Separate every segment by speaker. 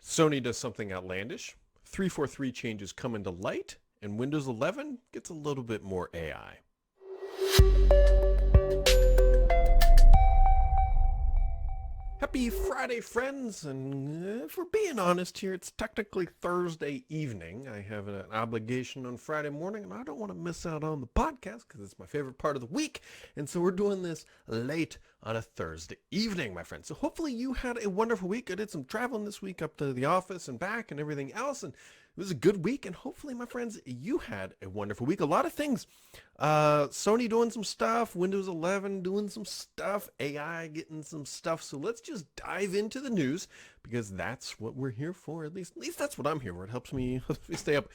Speaker 1: Sony does something outlandish, 343 changes come into light, and Windows 11 gets a little bit more AI. Happy Friday, friends, and if we're being honest here, it's technically Thursday evening. I have an obligation on Friday morning, and I don't want to miss out on the podcast because it's my favorite part of the week, and so we're doing this late on a Thursday evening, my friends. So hopefully you had a wonderful week. I did some traveling this week up to the office and back and everything else, and it was a good week, and hopefully, my friends, you had a wonderful week. A lot of things. Sony doing some stuff, Windows 11 doing some stuff, AI getting some stuff. So let's just dive into the news because that's what we're here for. At least that's what I'm here for. It helps me stay up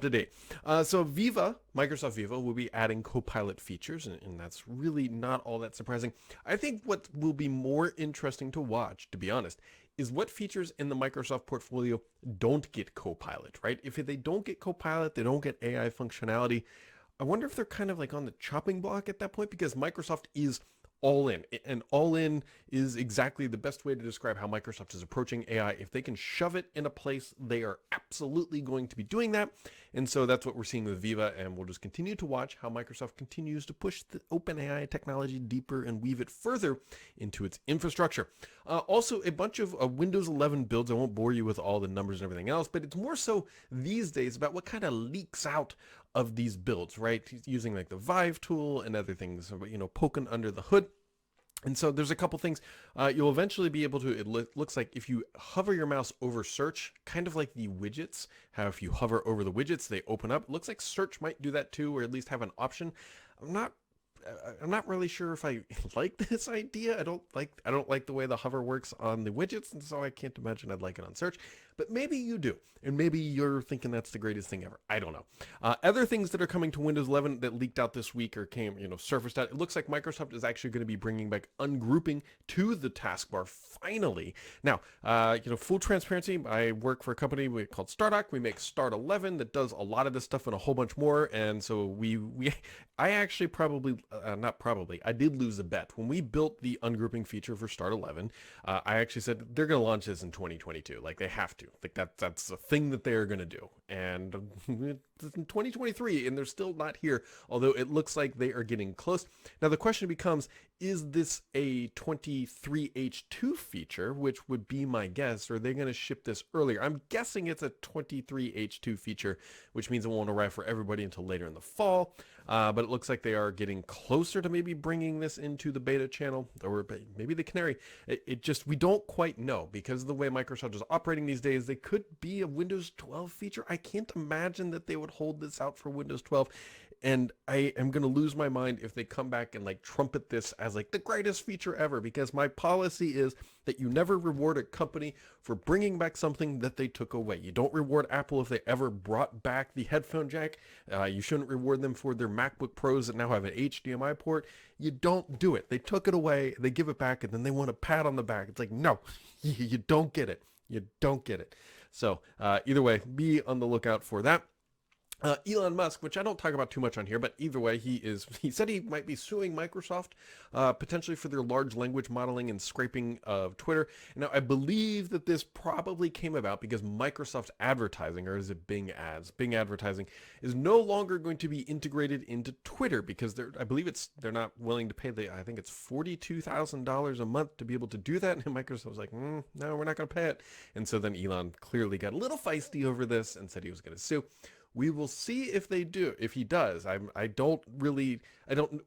Speaker 1: to date. So Microsoft Viva will be adding Copilot features, and that's really not all that surprising. I think what will be more interesting to watch, to be honest, is what features in the Microsoft portfolio don't get Copilot, right? If they don't get Copilot, they don't get AI functionality. I wonder if they're kind of like on the chopping block at that point because Microsoft is all in. And all in is exactly the best way to describe how Microsoft is approaching AI. If they can shove it in a place, they are absolutely going to be doing that. And so that's what we're seeing with Viva. And we'll just continue to watch how Microsoft continues to push the open AI technology deeper and weave it further into its infrastructure. Also, a bunch of Windows 11 builds. I won't bore you with all the numbers and everything else, but it's more so these days about what kind of leaks out of these builds, right? He's using like the Vive tool and other things, poking under the hood. And so there's a couple things you'll eventually be able to, it looks like if you hover your mouse over search, kind of like the widgets, how if you hover over the widgets, they open up. It looks like search might do that too, or at least have an option. I'm not really sure if I like this idea. I don't like the way the hover works on the widgets, and so I can't imagine I'd like it on search. But maybe you do, and maybe you're thinking that's the greatest thing ever. I don't know. Other things that are coming to Windows 11 that leaked out this week or came, surfaced out. It looks like Microsoft is actually going to be bringing back ungrouping to the taskbar finally. Now, full transparency. I work for a company called Stardock. We make Start 11 that does a lot of this stuff and a whole bunch more, and so I actually I did lose a bet. When we built the ungrouping feature for Start 11, I actually said they're going to launch this in 2022. Like, they have to. Like, that's a thing that they are going to do. And it's in 2023, and they're still not here, although it looks like they are getting close. Now, the question becomes, is this a 23H2 feature, which would be my guess, or are they going to ship this earlier? I'm guessing it's a 23H2 feature, which means it won't arrive for everybody until later in the fall. But it looks like they are getting closer to maybe bringing this into the beta channel, or maybe the canary. We don't quite know because of the way Microsoft is operating these days. They could be a Windows 12 feature. I can't imagine that they would hold this out for Windows 12. And I am going to lose my mind if they come back and like trumpet this as like the greatest feature ever, because my policy is that you never reward a company for bringing back something that they took away. You don't reward Apple if they ever brought back the headphone jack. You shouldn't reward them for their MacBook Pros that now have an HDMI port. You don't do it. They took it away, they give it back, and then they want a pat on the back. It's like, no, you don't get it. You don't get it. So either way, be on the lookout for that. Elon Musk, which I don't talk about too much on here, but either way, he said he might be suing Microsoft potentially for their large language modeling and scraping of Twitter. Now, I believe that this probably came about because Microsoft advertising, or is it Bing ads? Bing advertising is no longer going to be integrated into Twitter because they're not willing to pay I think it's $42,000 a month to be able to do that. And Microsoft's like, no, we're not going to pay it. And so then Elon clearly got a little feisty over this and said he was going to sue. We will see if they do. If he does,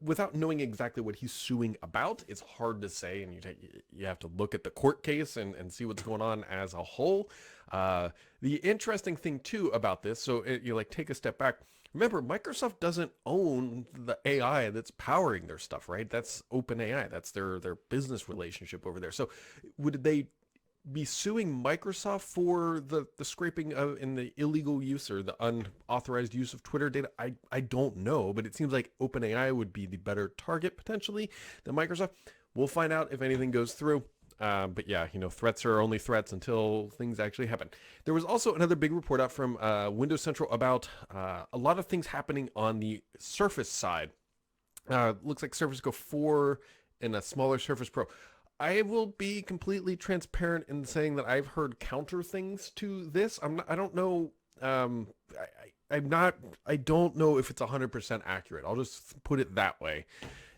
Speaker 1: without knowing exactly what he's suing about, it's hard to say, and you have to look at the court case and see what's going on as a whole. The interesting thing too about this, so you take a step back. Remember, Microsoft doesn't own the AI that's powering their stuff, right? That's OpenAI. That's their business relationship over there. So would they be suing Microsoft for the scraping of and the illegal use or the unauthorized use of Twitter data? I don't know, but it seems like OpenAI would be the better target potentially than Microsoft. We'll find out if anything goes through. But yeah, threats are only threats until things actually happen. There was also another big report out from Windows Central about a lot of things happening on the Surface side. Looks like Surface Go 4 and a smaller Surface Pro. I will be completely transparent in saying that I've heard counter things to this. I don't know. I'm not. I don't know if it's 100% accurate. I'll just put it that way,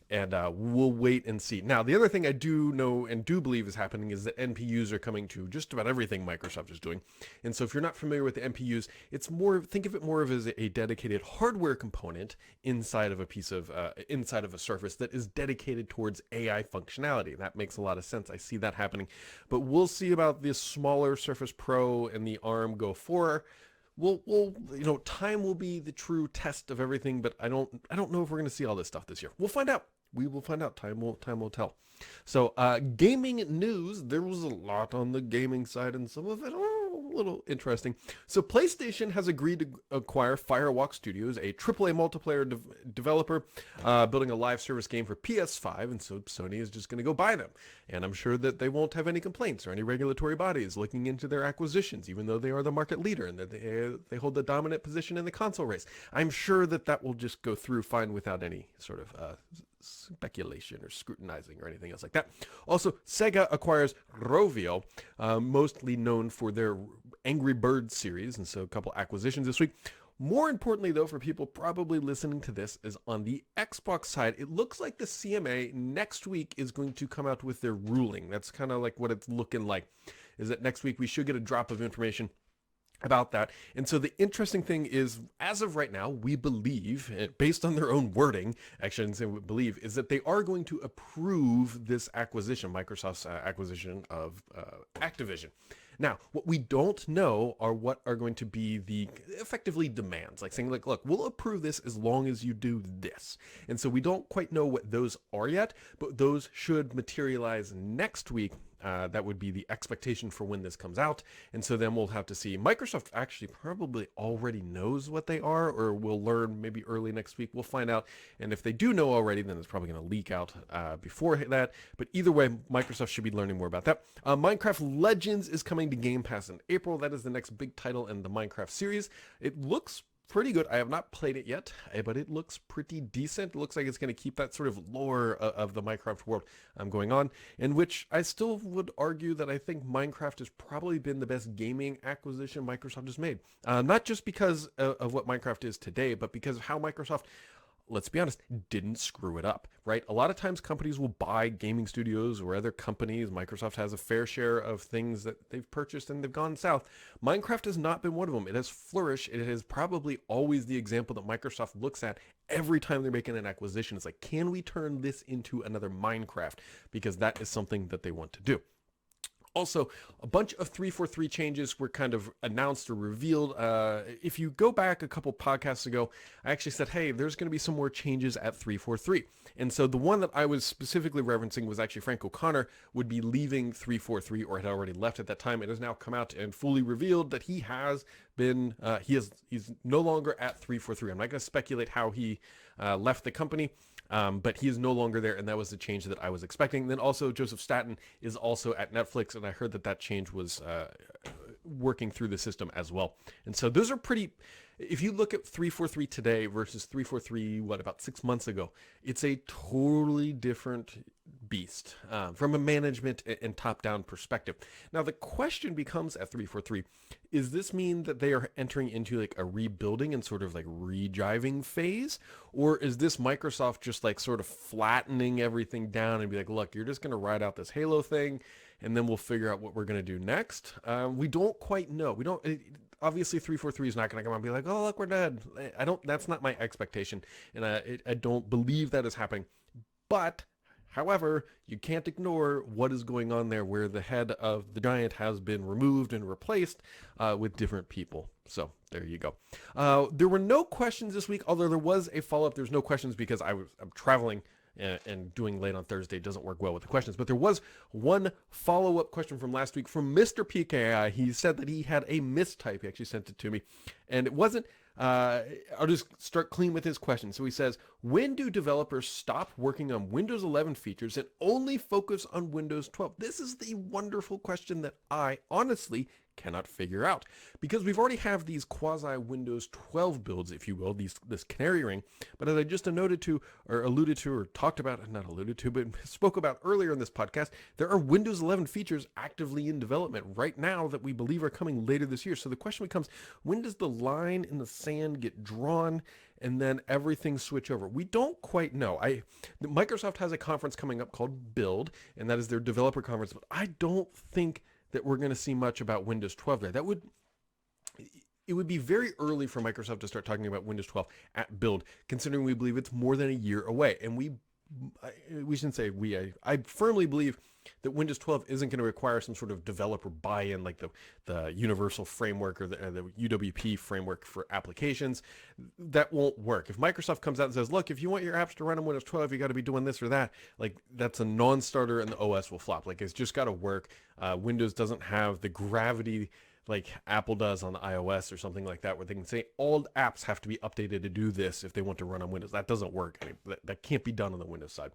Speaker 1: and we'll wait and see. Now, the other thing I do know and do believe is happening is that NPUs are coming to just about everything Microsoft is doing. And so if you're not familiar with the NPUs, it's more, think of it more of as a dedicated hardware component inside of a piece of, inside of a Surface that is dedicated towards AI functionality. That makes a lot of sense. I see that happening. But we'll see about this smaller Surface Pro and the ARM Go 4. Time will be the true test of everything, but I don't know if we're going to see all this stuff this year. We'll find out. We will find out. Time will tell. So, gaming news. There was a lot on the gaming side, and some of it a little interesting. So, PlayStation has agreed to acquire Firewalk Studios, a AAA multiplayer developer building a live service game for PS5, and so Sony is just going to go buy them. And I'm sure that they won't have any complaints or any regulatory bodies looking into their acquisitions, even though they are the market leader and that they hold the dominant position in the console race. I'm sure that will just go through fine without any sort of speculation or scrutinizing or anything else like that. Also, Sega acquires Rovio, mostly known for their Angry Birds series, and so a couple acquisitions this week. More importantly, though, for people probably listening to this, is on the Xbox side, it looks like the CMA next week is going to come out with their ruling. That's kind of like what it's looking like, is that next week we should get a drop of information about that. And so the interesting thing is, as of right now, we believe, based on their own wording, actually I didn't say we believe, is that they are going to approve this acquisition, Microsoft's acquisition of Activision. Now, what we don't know are what are going to be the effectively demands, like saying, like, look, we'll approve this as long as you do this. And so we don't quite know what those are yet, but those should materialize next week. That would be the expectation for when this comes out. And so then we'll have to see. Microsoft actually probably already knows what they are, or we'll learn maybe early next week. We'll find out. And if they do know already, then it's probably going to leak out before that. But either way, Microsoft should be learning more about that. Minecraft Legends is coming to Game Pass in April. That is the next big title in the Minecraft series. It looks pretty good. I have not played it yet, but it looks pretty decent. It looks like it's going to keep that sort of lore of the Minecraft world going on, in which I still would argue that I think Minecraft has probably been the best gaming acquisition Microsoft has made. Not just because of what Minecraft is today, but because of how Microsoft, let's be honest, didn't screw it up, right? A lot of times companies will buy gaming studios or other companies. Microsoft has a fair share of things that they've purchased and they've gone south. Minecraft has not been one of them. It has flourished. It is probably always the example that Microsoft looks at every time they're making an acquisition. It's like, can we turn this into another Minecraft? Because that is something that they want to do. Also, a bunch of 343 changes were kind of announced or revealed. If you go back a couple podcasts ago, I actually said, hey, there's going to be some more changes at 343. And so the one that I was specifically referencing was actually Frank O'Connor would be leaving 343, or had already left at that time. It has now come out and fully revealed that he has been, he's no longer at 343. I'm not going to speculate how he left the company. But he is no longer there, and that was the change that I was expecting. Then also Joseph Staten is also at Netflix, and I heard that change was working through the system as well. And so those are pretty, if you look at 343 today versus 343, about 6 months ago, it's a totally different beast from a management and top-down perspective. Now, the question becomes at 343, is this mean that they are entering into like a rebuilding and sort of like re-jiving phase? Or is this Microsoft just like sort of flattening everything down and be like, look, you're just going to ride out this Halo thing and then we'll figure out what we're going to do next? We don't quite know. Obviously 343 is not going to come out and be like, oh, look, we're dead. That's not my expectation. And I don't believe that is happening. But however, you can't ignore what is going on there, where the head of the giant has been removed and replaced with different people. So there you go. There were no questions this week, although there was a follow-up. There's no questions because I'm traveling and doing late on Thursday doesn't work well with the questions. But there was one follow-up question from last week from Mr. PKI. He said that he had a mistype. He actually sent it to me. And it wasn't, I'll just start clean with his question. So he says, when do developers stop working on Windows 11 features and only focus on Windows 12? This is the wonderful question that I honestly cannot figure out. Because we've already have these quasi Windows 12 builds, if you will, this canary ring. But as I just alluded to, or talked about, not alluded to, but spoke about earlier in this podcast, there are Windows 11 features actively in development right now that we believe are coming later this year. So the question becomes, when does the line in the sand get drawn and then everything switch over? We don't quite know. Microsoft has a conference coming up called Build, and that is their developer conference, but I don't think that we're going to see much about Windows 12 there. It would be very early for Microsoft to start talking about Windows 12 at Build, considering we believe it's more than a year away. And we shouldn't say I firmly believe that Windows 12 isn't going to require some sort of developer buy-in like the Universal Framework or the UWP framework for applications. That won't work. If Microsoft comes out and says, look, if you want your apps to run on Windows 12, you got to be doing this or that, like that's a non-starter and the OS will flop. Like it's just got to work. Windows doesn't have the gravity like Apple does on the iOS or something like that, where they can say all apps have to be updated to do this if they want to run on Windows. That doesn't work. I mean, that can't be done on the Windows side.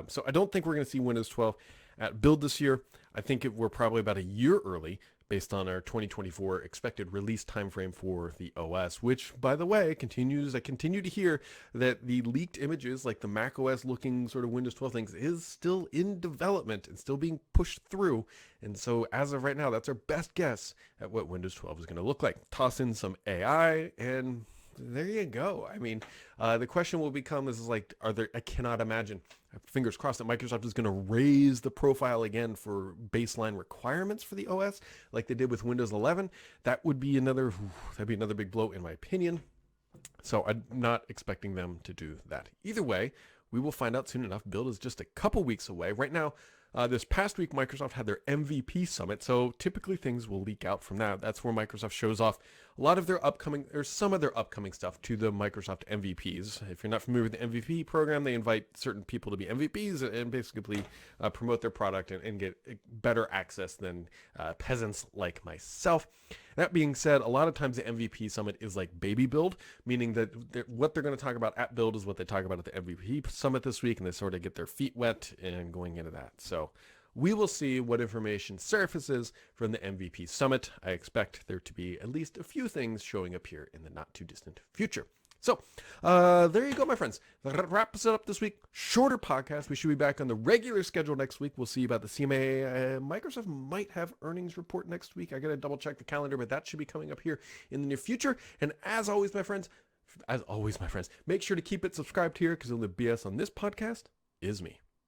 Speaker 1: So I don't think we're going to see Windows 12 at Build this year. I think we're probably about a year early based on our 2024 expected release timeframe for the OS, which, by the way, I continue to hear that the leaked images, like the Mac OS looking sort of Windows 12 things, is still in development and still being pushed through. And so as of right now, that's our best guess at what Windows 12 is going to look like. Toss in some AI and there you go. I mean, the question will become, I cannot imagine, fingers crossed, that Microsoft is going to raise the profile again for baseline requirements for the OS like they did with Windows 11. That'd be another big blow in my opinion. So I'm not expecting them to do that. Either way, we will find out soon enough. Build is just a couple weeks away. Right now, this past week, Microsoft had their MVP summit, so typically things will leak out from that. That's where Microsoft shows off a lot of their some of their upcoming stuff to the Microsoft MVPs. If you're not familiar with the MVP program, they invite certain people to be MVPs and basically promote their product and get better access than peasants like myself. That being said, a lot of times the MVP summit is like baby build, meaning that what they're going to talk about at Build is what they talk about at the MVP summit this week, and they sort of get their feet wet and going into that. So we will see what information surfaces from the MVP summit. I expect there to be at least a few things showing up here in the not too distant future. So there you go, my friends. That wraps it up this week. Shorter podcast. We should be back on the regular schedule next week. We'll see about the CMA. Microsoft might have earnings report next week. I got to double check the calendar, but that should be coming up here in the near future. And as always, my friends, make sure to keep it subscribed here because the only BS on this podcast is me.